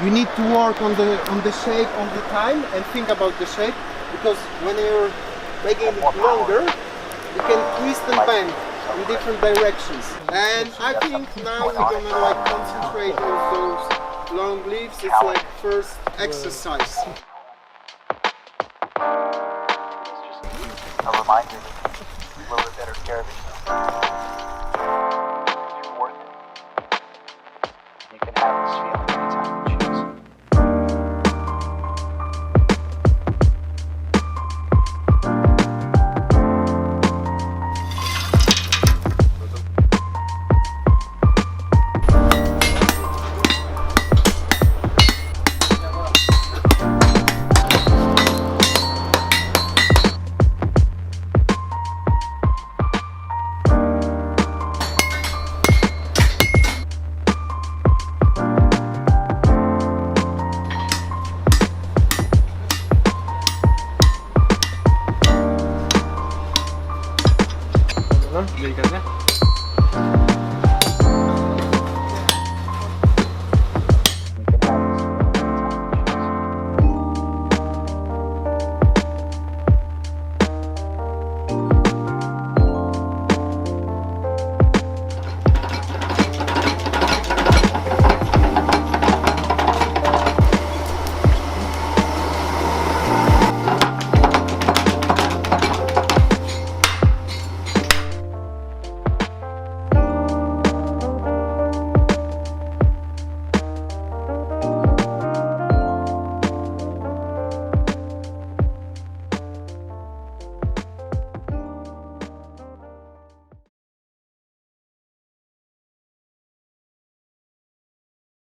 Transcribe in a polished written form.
you need to work on the shape all the time and think about the shape, because when you're making it longer, you can twist and bend in different directions. And I think now we're gonna like concentrate on those long leaves. It's like first exercise. A reminder to take a little bit better care of yourself. You're worth it. You can have this feeling anytime you choose. Delikatnie.